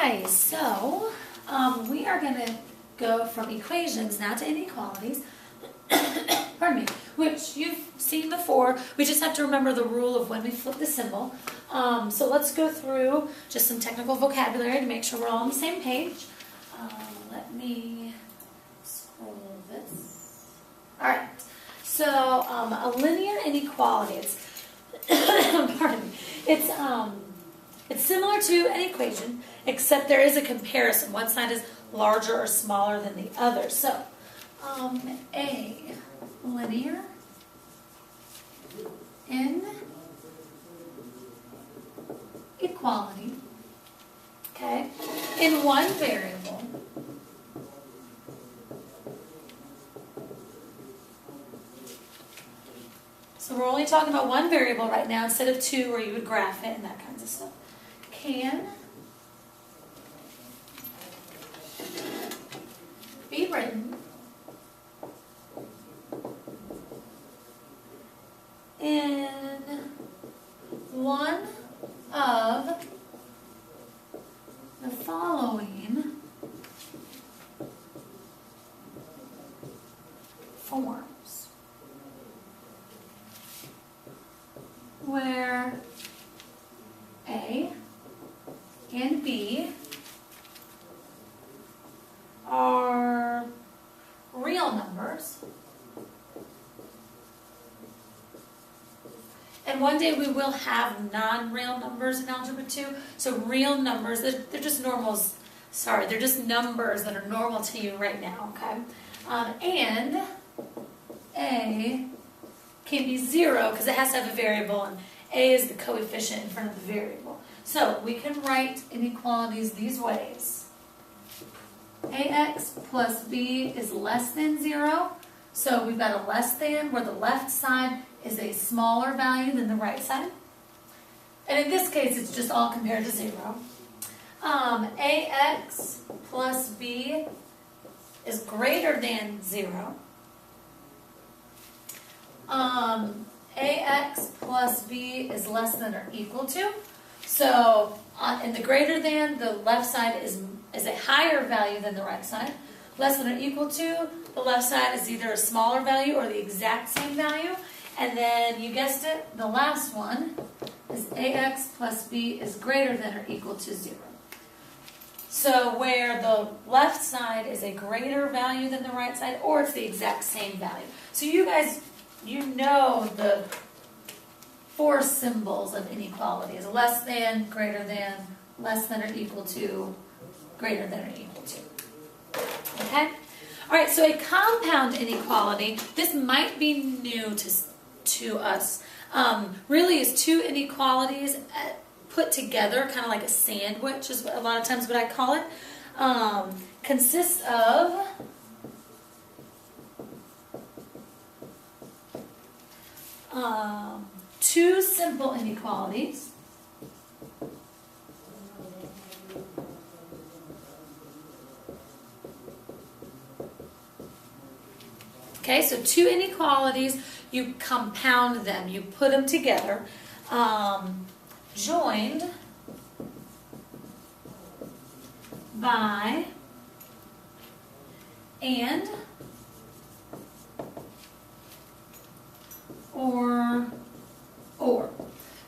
Okay, so we are going to go from equations now to inequalities, pardon me, which you've seen before. We just have to remember the rule of when we flip the symbol. So let's go through just some technical vocabulary to make sure we're all on the same page. Let me scroll this. All right, so a linear inequality, pardon me, it's similar to an equation, except there is a comparison. One side is larger or smaller than the other. So, a linear inequality, okay, in one variable so we're only talking about one variable right now instead of two where you would graph it and that kinds of stuff, can be written in one of the following forms, where A and B are real numbers, and one day we will have non-real numbers in Algebra 2. So real numbers, they're just normals, sorry, they're just numbers that are normal to you right now, okay? And A can be 0 because it has to have a variable, and A is the coefficient in front of the variable. So we can write inequalities these ways. AX plus B is less than 0. So we've got a less than where the left side is a smaller value than the right side. And in this case, it's just all compared to 0. AX plus B is greater than 0. AX plus B is less than or equal to. So in the greater than, the left side is a higher value than the right side. Less than or equal to, the left side is either a smaller value or the exact same value. And then, you guessed it, the last one is AX plus B is greater than or equal to 0. So where the left side is a greater value than the right side, or it's the exact same value. So you guys, you know the 4 symbols of inequality is less than, greater than, less than or equal to, greater than or equal to. Okay? All right, so a compound inequality, this might be new to us. Really is 2 inequalities put together, kind of like a sandwich is a lot of times what I call it. Consists of two simple inequalities. Okay, so 2 inequalities, you compound them, you put them together, joined by and or.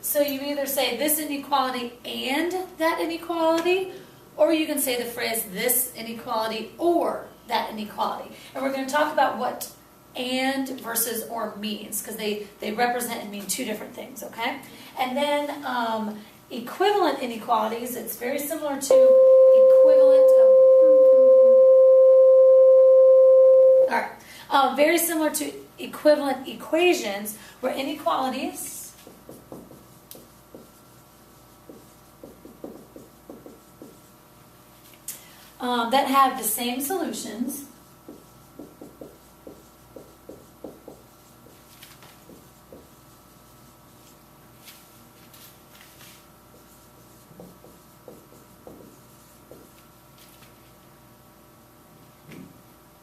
So you either say this inequality and that inequality, or you can say the phrase this inequality or that inequality. And we're going to talk about what and versus or means, because they represent and mean 2 different things, okay? And then equivalent inequalities, it's very similar to very similar to equivalent equations, where inequalities that have the same solutions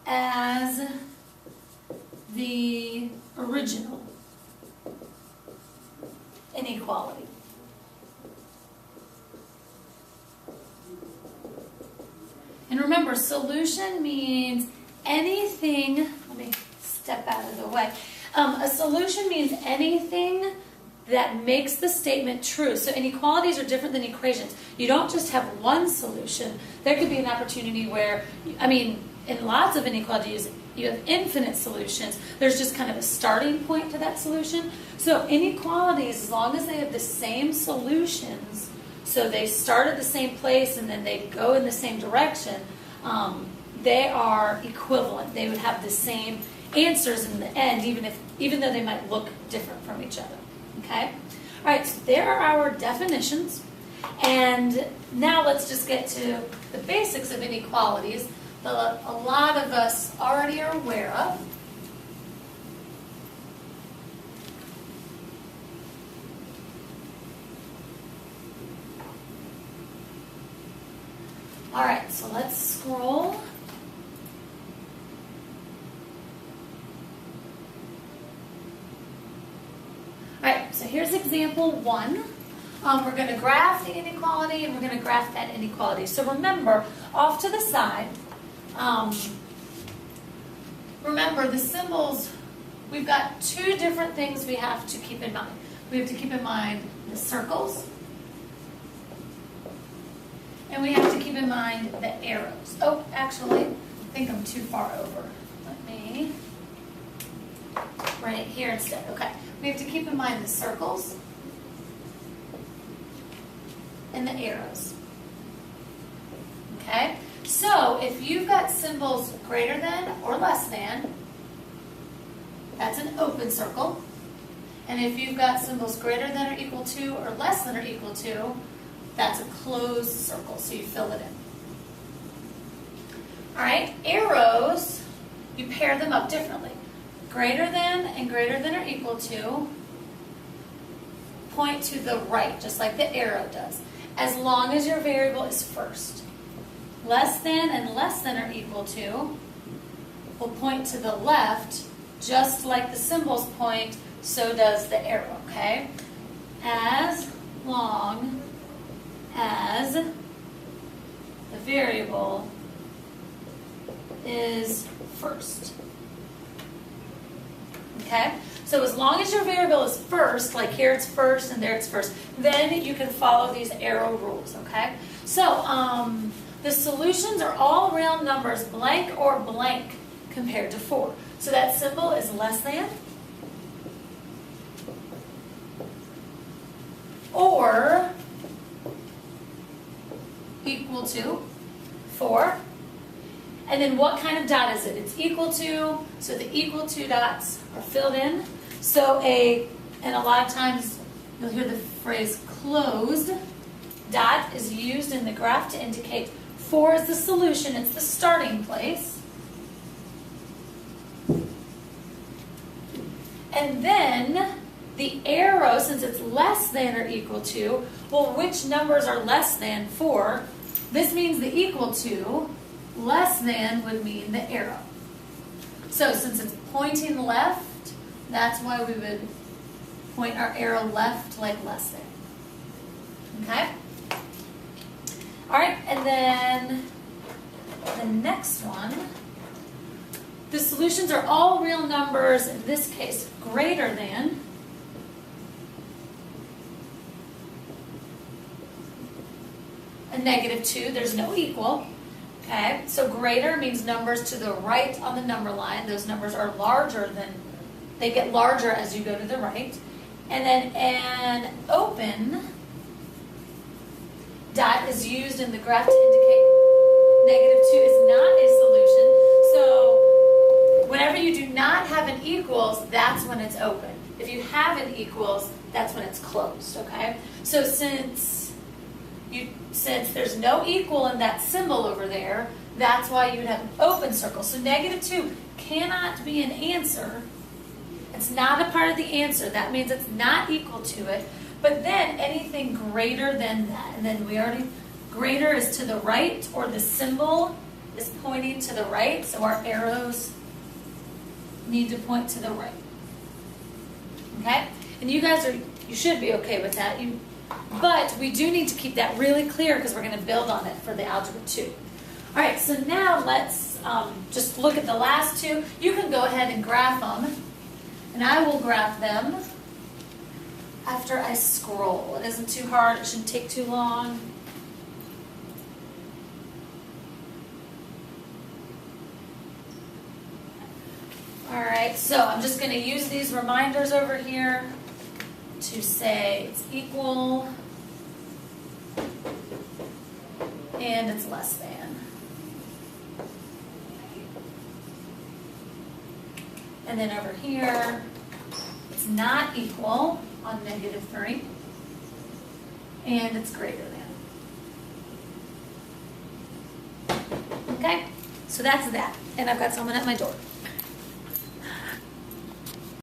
as the original inequality. And remember, solution means anything, let me step out of the way. A solution means anything that makes the statement true. So inequalities are different than equations. You don't just have one solution. There could be an opportunity where, in lots of inequalities, you have infinite solutions. There's just kind of a starting point to that solution. So inequalities, as long as they have the same solutions, so they start at the same place and then they go in the same direction, they are equivalent. They would have the same answers in the end, even though they might look different from each other. Okay? All right, so there are our definitions. And now let's just get to the basics of inequalities that a lot of us already are aware of. All right, so let's scroll. All right, so here's example 1. We're going to graph the inequality and we're going to graph that inequality. So remember, off to the side, remember the symbols, we've got two different things we have to keep in mind. We have to keep in mind the circles, and we have to keep in mind the arrows. Oh, actually, I think I'm too far over. Let me write it here instead. Okay, we have to keep in mind the circles and the arrows. Okay, so if you've got symbols greater than or less than, that's an open circle. And if you've got symbols greater than or equal to or less than or equal to, that's a closed circle, so you fill it in. All right, arrows, you pair them up differently. Greater than and greater than or equal to point to the right, just like the arrow does, as long as your variable is first. Less than and less than or equal to will point to the left, just like the symbols point, so does the arrow, okay? As long as the variable is first. Okay? So as long as your variable is first, like here it's first and there it's first, then you can follow these arrow rules, okay? So the solutions are all round numbers, blank or blank, compared to 4. So that symbol is less than or equal to 4. And then what kind of dot is it? It's equal to, so the equal to dots are filled in. So and a lot of times you'll hear the phrase closed dot is used in the graph to indicate 4 is the solution, it's the starting place. And then the arrow, since it's less than or equal to, well, which numbers are less than 4? This means the equal to. Less than would mean the arrow. So since it's pointing left, that's why we would point our arrow left like less than. Okay? All right, and then the next one. The solutions are all real numbers, in this case, greater than a -2. There's no equal. Okay, so greater means numbers to the right on the number line. Those numbers are larger than, they get larger as you go to the right. And then an open dot is used in the graph to indicate -2 is not a solution. So whenever you do not have an equals, that's when it's open. If you have an equals, that's when it's closed, okay? So since there's no equal in that symbol over there, that's why you would have an open circle. So -2 cannot be an answer. It's not a part of the answer. That means it's not equal to it. But then anything greater than that, and then greater is to the right, or the symbol is pointing to the right, so our arrows need to point to the right. Okay? And you should be okay with that. But we do need to keep that really clear because we're going to build on it for the Algebra 2. All right, so now let's just look at the last two. You can go ahead and graph them, and I will graph them after I scroll. It isn't too hard, it shouldn't take too long. All right, so I'm just going to use these reminders over here to say it's equal and it's less than. And then over here, it's not equal on -3, and it's greater than. Okay, so that's that. And I've got someone at my door.